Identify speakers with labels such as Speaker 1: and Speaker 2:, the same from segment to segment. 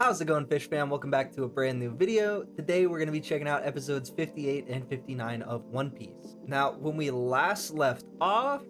Speaker 1: How's it going, Fish fam? Welcome back to a brand new video. Today we're going to be checking out episodes 58 and 59 of One Piece. Now, when we last left off,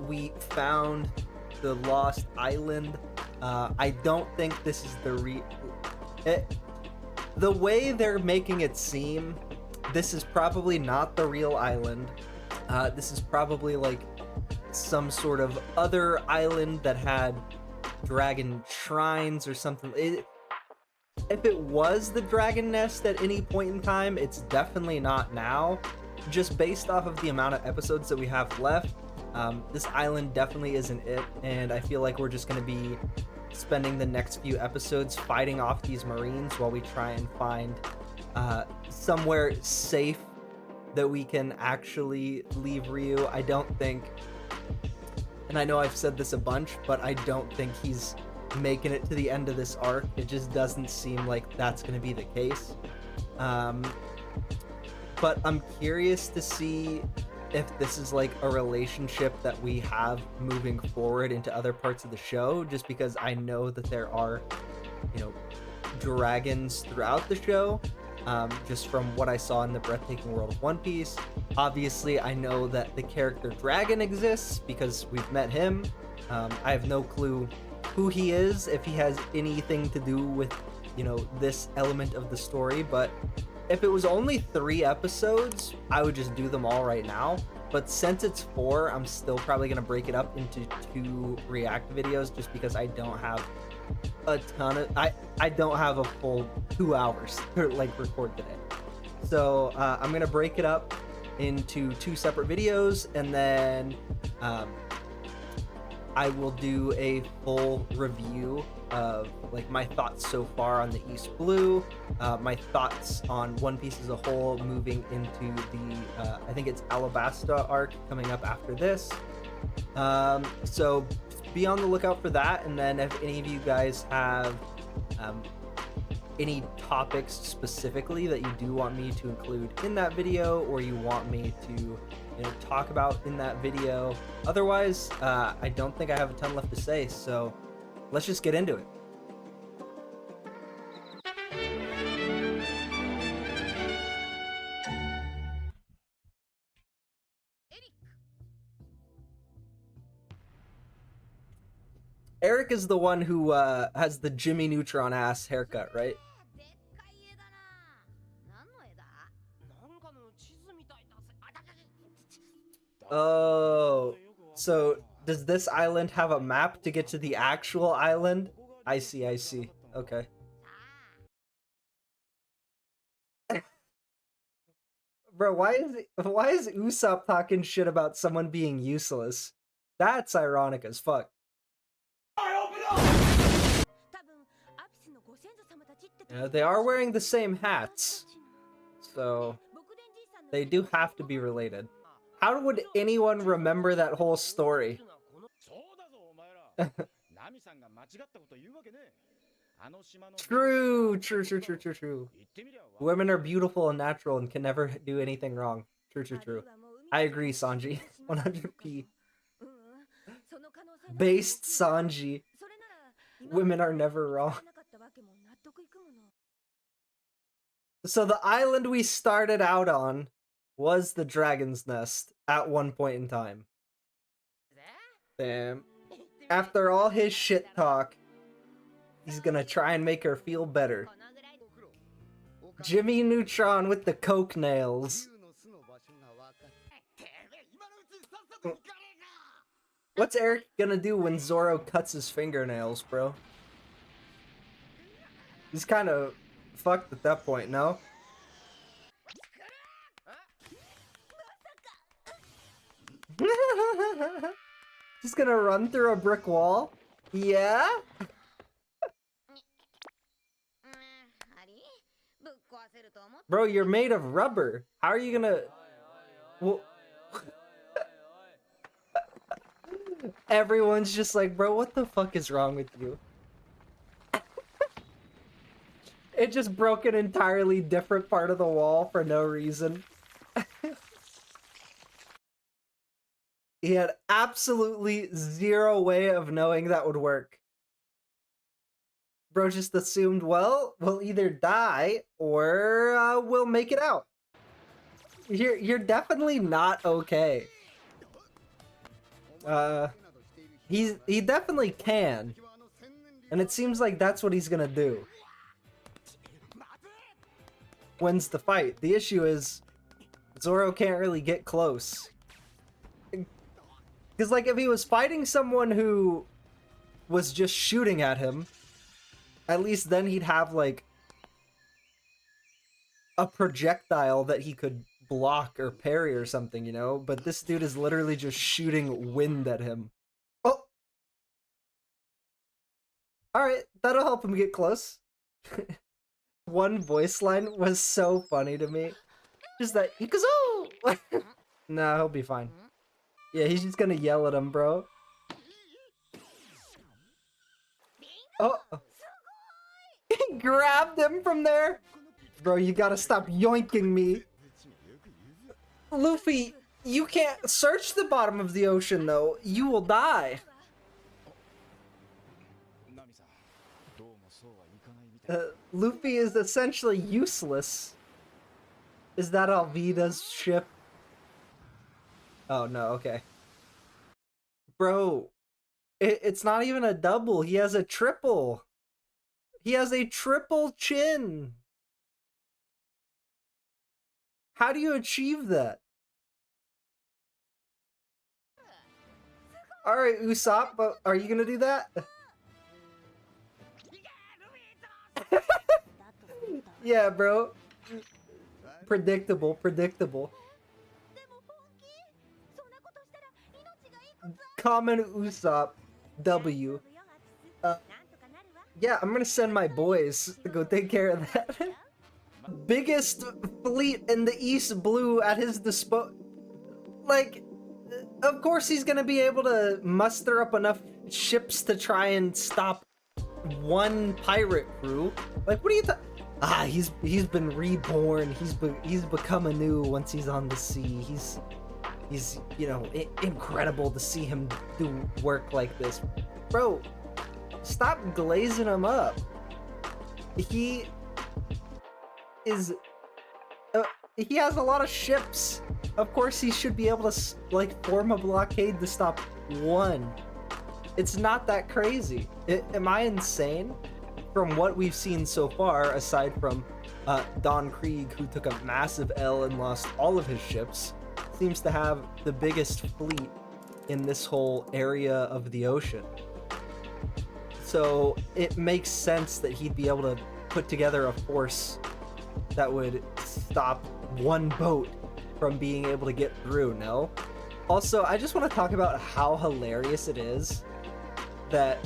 Speaker 1: we found the lost island. I don't think this is the way they're making it seem, this is probably not the real island. This is probably like some sort of other island that had dragon shrines or something. If it was the dragon nest at any point in time, it's definitely not now. Just based off of the amount of episodes that we have left, this island definitely isn't it, and I feel like we're just going to be spending the next few episodes fighting off these marines while we try and find somewhere safe that we can actually leave Ryu. I don't think, and I know I've said this a bunch, but I don't think he's making it to the end of this arc. It just doesn't seem like that's going to be the case. But I'm curious to see if this is like a relationship that we have moving forward into other parts of the show, just because I know that there are, dragons throughout the show, just from what I saw in the Breathtaking World of One Piece. Obviously, I know that the character Dragon exists because we've met him. I have no clue who he is, if he has anything to do with, this element of the story. But if it was only 3 episodes, I would just do them all right now. But since it's 4, I'm still probably going to break it up into 2 react videos, just because I don't have a ton of, I don't have a full 2 hours to like record today. So I'm going to break it up into 2 separate videos, and then I will do a full review of like my thoughts so far on the East Blue, my thoughts on One Piece as a whole, moving into the I think it's Alabasta arc coming up after this. So be on the lookout for that, and then if any of you guys have any topics specifically that you do want me to include in that video, or you want me to talk about in that video. Otherwise, I don't think I have a ton left to say, so let's just get into it. Eric is the one who has the Jimmy Neutron ass haircut, right? Oh, so does this island have a map to get to the actual island? I see. Okay. Bro, why is Usopp talking shit about someone being useless? That's ironic as fuck. Yeah, they are wearing the same hats, so they do have to be related. How would anyone remember that whole story? True. Women are beautiful and natural and can never do anything wrong. True. I agree, Sanji. 100p. Based Sanji. Women are never wrong. So the island we started out on was the Dragon's Nest at one point in time. Damn. After all his shit talk, he's gonna try and make her feel better. Jimmy Neutron with the coke nails. What's Eric gonna do when Zoro cuts his fingernails, bro? He's kind of fucked at that point, no? Just gonna run through a brick wall? Yeah? Bro, you're made of rubber. How are you gonna... Well... Everyone's just like, bro, what the fuck is wrong with you? It just broke an entirely different part of the wall for no reason. He had absolutely zero way of knowing that would work. Bro just assumed, well, we'll either die or we'll make it out. You're definitely not okay. He definitely can. And it seems like that's what he's gonna do. Wins the fight. The issue is Zoro can't really get close. Because, like, if he was fighting someone who was just shooting at him, at least then he'd have, like, a projectile that he could block or parry or something, you know? But this dude is literally just shooting wind at him. Oh! Alright, that'll help him get close. One voice line was so funny to me. Just that, he goes, oh! Nah, he'll be fine. Yeah, he's just gonna yell at him, bro. Oh! He grabbed him from there! Bro, you gotta stop yoinking me. Luffy, you can't search the bottom of the ocean, though. You will die. Luffy is essentially useless. Is that Alvida's ship? Oh, no, okay. Bro, it's not even a double. He has a triple. He has a triple chin. How do you achieve that? Alright, Usopp, but are you gonna do that? Yeah, bro. Predictable, predictable. Common Usopp W. Yeah, I'm gonna send my boys to go take care of that. Biggest fleet in the East Blue at his disposal. Like, of course he's gonna be able to muster up enough ships to try and stop one pirate crew. Like, what are you he's been reborn. He's become anew once he's on the sea. He's you know, incredible to see him do work like this. Bro, stop glazing him up. He has a lot of ships. Of course he should be able to, like, form a blockade to stop one. It's not that crazy. Am I insane? From what we've seen so far, aside from Don Krieg, who took a massive L and lost all of his ships, seems to have the biggest fleet in this whole area of the ocean. So it makes sense that he'd be able to put together a force that would stop one boat from being able to get through, no? Also, I just want to talk about how hilarious it is that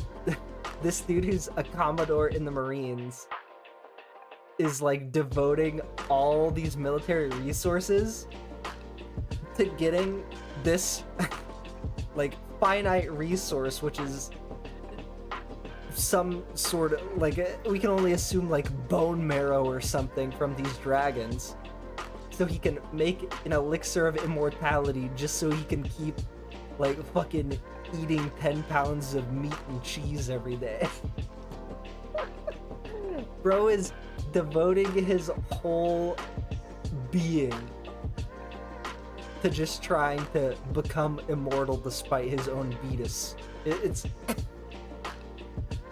Speaker 1: this dude who's a Commodore in the Marines is, like, devoting all these military resources to getting this, like, finite resource, which is some sort of, like, we can only assume, like, bone marrow or something from these dragons, so he can make an elixir of immortality just so he can keep, like, fucking eating 10 pounds of meat and cheese every day. Bro is devoting his whole being to just trying to become immortal despite his own beatus. It's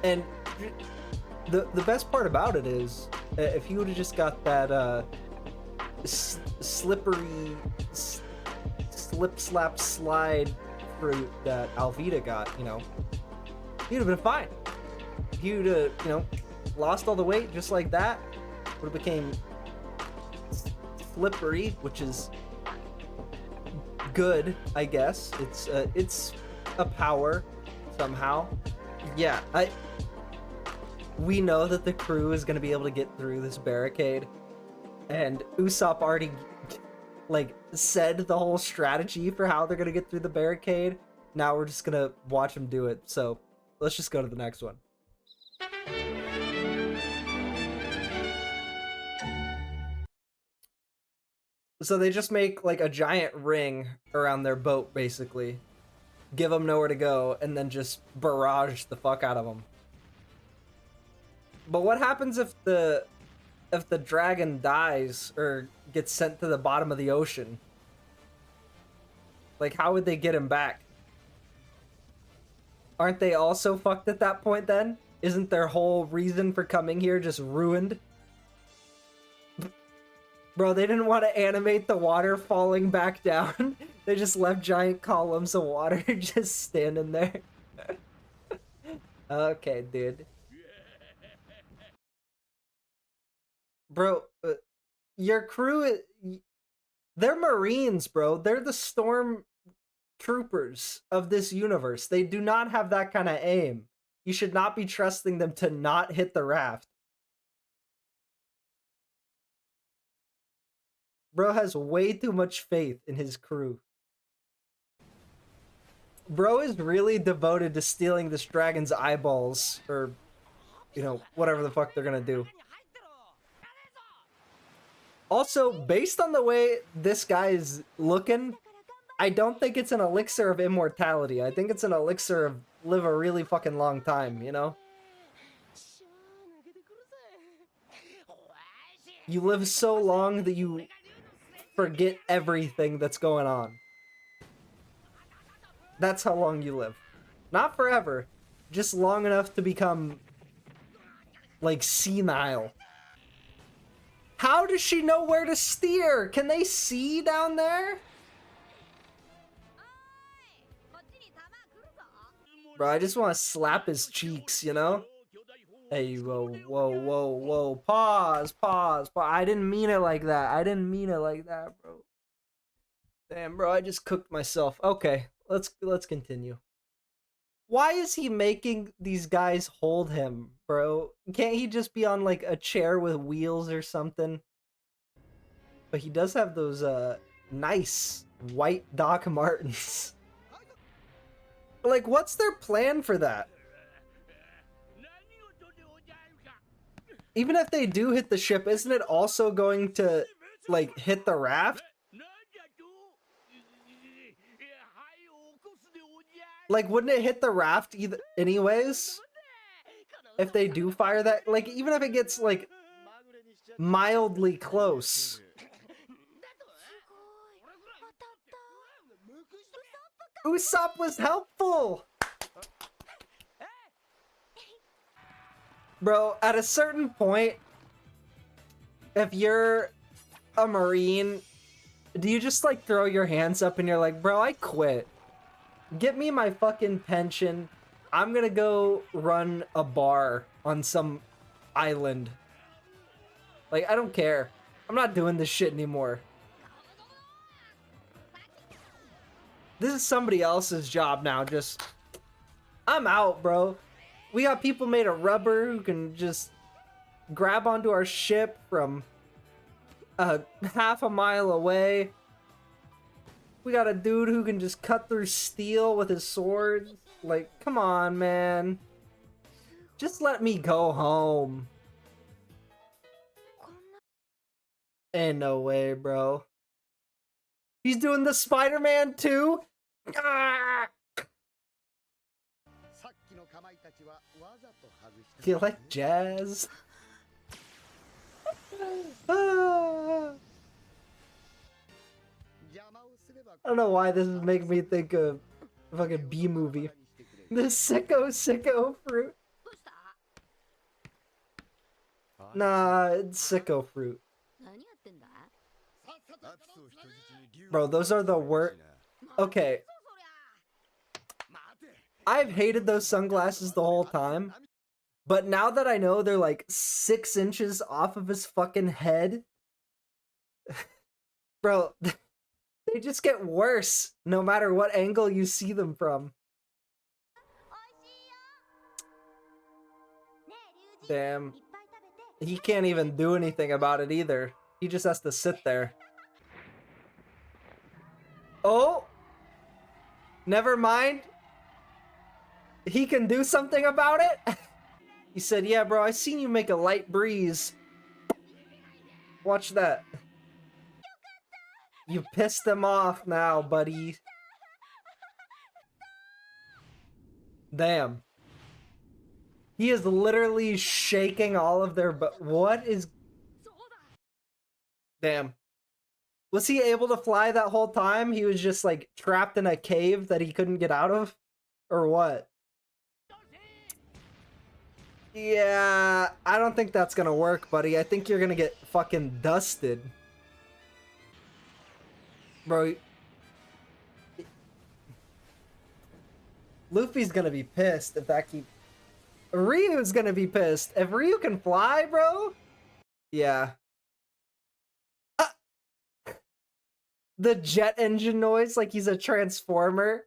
Speaker 1: and the best part about it is, if he would have just got that slippery slip slap slide fruit that Alvida got, you know, he'd have been fine. He would have, you know, lost all the weight just like that, would have became slippery, which is good, I guess. It's a power somehow. Yeah, we know that the crew is going to be able to get through this barricade, and Usopp already, like, said the whole strategy for how they're going to get through the barricade. Now we're just going to watch him do it. So let's just go to the next one. So they just make, like, a giant ring around their boat, basically. Give them nowhere to go, and then just barrage the fuck out of them. But what happens if the dragon dies or gets sent to the bottom of the ocean? Like, how would they get him back? Aren't they also fucked at that point then? Isn't their whole reason for coming here just ruined? Bro, they didn't want to animate the water falling back down. They just left giant columns of water just standing there. Okay, dude. Bro, your crew, they're Marines, bro. They're the storm troopers of this universe. They do not have that kind of aim. You should not be trusting them to not hit the raft. Bro has way too much faith in his crew. Bro is really devoted to stealing this dragon's eyeballs, or, you know, whatever the fuck they're gonna do. Also, based on the way this guy is looking, I don't think it's an elixir of immortality. I think it's an elixir of live a really fucking long time, you know? You live so long that you forget everything that's going on. That's how long you live. Not forever, just long enough to become, like, senile. How does she know where to steer? Can they see down there? Bro, I just want to slap his cheeks, you know? Hey, whoa, whoa, whoa, whoa. Pause, pause, pause. I didn't mean it like that. I didn't mean it like that, bro. Damn, bro, I just cooked myself. Okay, let's continue. Why is he making these guys hold him, bro? Can't he just be on, like, a chair with wheels or something? But he does have those, nice white Doc Martens. Like, what's their plan for that? Even if they do hit the ship, isn't it also going to, like, hit the raft? Like, wouldn't it hit the raft either anyways? If they do fire that, like, even if it gets, like, mildly close. Usopp was helpful! Bro, at a certain point, if you're a Marine, do you just, like, throw your hands up and you're like, bro, I quit. Get me my fucking pension. I'm gonna go run a bar on some island. Like, I don't care. I'm not doing this shit anymore. This is somebody else's job now, just... I'm out, bro. We got people made of rubber who can just grab onto our ship from half a mile away. We got a dude who can just cut through steel with his sword. Like, come on, man. Just let me go home. Ain't no way, bro. He's doing the Spider-Man too? Ah! Do you like jazz? Ah! I don't know why this is making me think of a fucking B-movie. The sicko fruit. Nah, it's sicko fruit. Bro, those are the worst. Okay. I've hated those sunglasses the whole time. But now that I know they're like 6 inches off of his fucking head. Bro, they just get worse no matter what angle you see them from. Damn. He can't even do anything about it either. He just has to sit there. Oh! Never mind. He can do something about it? He said, yeah, bro, I seen you make a light breeze. Watch that. You pissed them off now, buddy. Damn. He is literally shaking all of their what is... Damn. Was he able to fly that whole time? He was just like trapped in a cave that he couldn't get out of? Or what? Yeah, I don't think that's gonna work, buddy. I think you're gonna get fucking dusted. Bro. Luffy's gonna be pissed if that keeps... Ryu's gonna be pissed. If Ryu can fly, bro? Yeah. The jet engine noise like he's a transformer.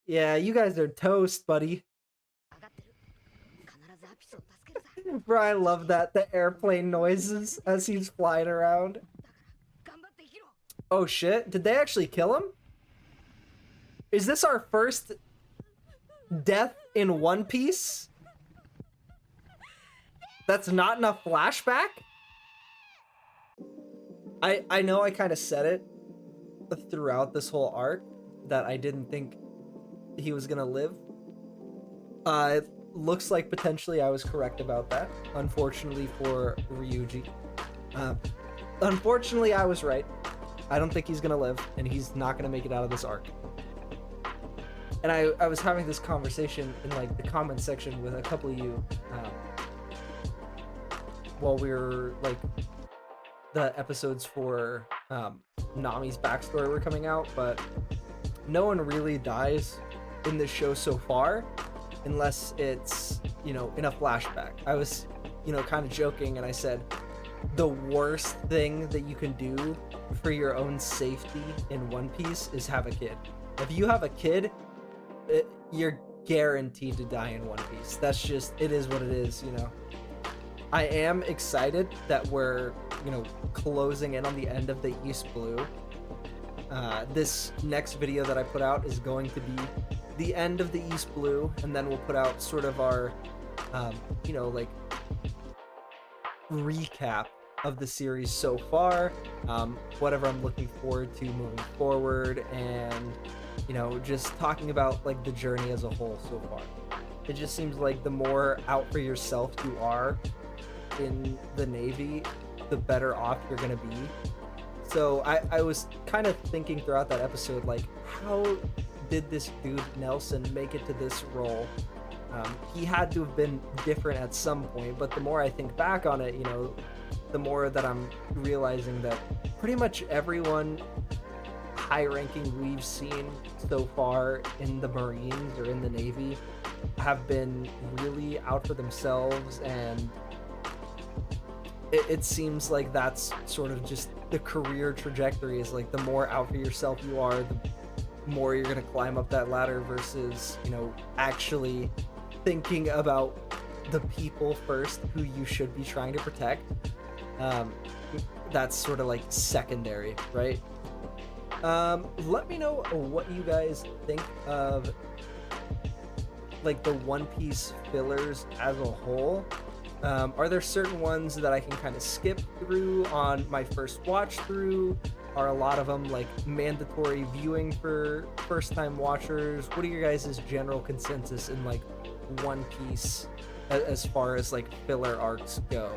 Speaker 1: Yeah, you guys are toast, buddy. Bro, I love that. The airplane noises as he's flying around. Oh shit, did they actually kill him? Is this our first death in One Piece? That's not in a flashback? I know I kind of said it throughout this whole arc that I didn't think he was gonna live. It looks like potentially I was correct about that, unfortunately for Ryuji. Unfortunately, I was right. I don't think he's gonna live, and he's not gonna make it out of this arc. And I was having this conversation in like the comment section with a couple of you while we were like the episodes for Nami's backstory were coming out, but no one really dies in this show so far unless it's, you know, in a flashback. I was, you know, kind of joking, and I said the worst thing that you can do for your own safety in One Piece is have a kid. If you have a kid, you're guaranteed to die in One Piece. That's just, it is what it is, you know. I am excited that we're, you know, closing in on the end of the East Blue. This next video that I put out is going to be the end of the East Blue, and then we'll put out sort of our, you know, like, recap of the series so far, whatever I'm looking forward to moving forward, and, you know, just talking about, like, the journey as a whole so far. It just seems like the more out for yourself you are in the Navy, the better off you're gonna be. So I was kind of thinking throughout that episode, like, how did this dude Nelson make it to this role? He had to have been different at some point, but the more I think back on it, you know, the more that I'm realizing that pretty much everyone high-ranking we've seen so far in the Marines or in the Navy have been really out for themselves, and it seems like that's sort of just the career trajectory, is like the more out for yourself you are, the more you're gonna climb up that ladder versus, you know, actually thinking about the people first who you should be trying to protect. That's sort of like secondary, right? Let me know what you guys think of like the One Piece fillers as a whole. Are there certain ones that I can kind of skip through on my first watch through? Are a lot of them like mandatory viewing for first time watchers? What are your guys' general consensus in like One Piece as far as like filler arcs go?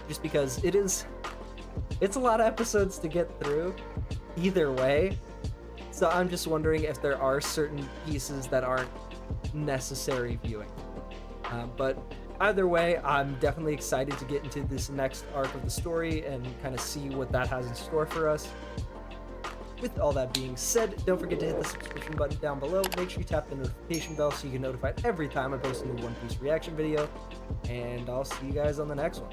Speaker 1: Just because it's a lot of episodes to get through either way. So I'm just wondering if there are certain pieces that aren't necessary viewing. But either way, I'm definitely excited to get into this next arc of the story and kind of see what that has in store for us. With all that being said, don't forget to hit the subscription button down below. Make sure you tap the notification bell so you get notified every time I post a new One Piece reaction video. And I'll see you guys on the next one.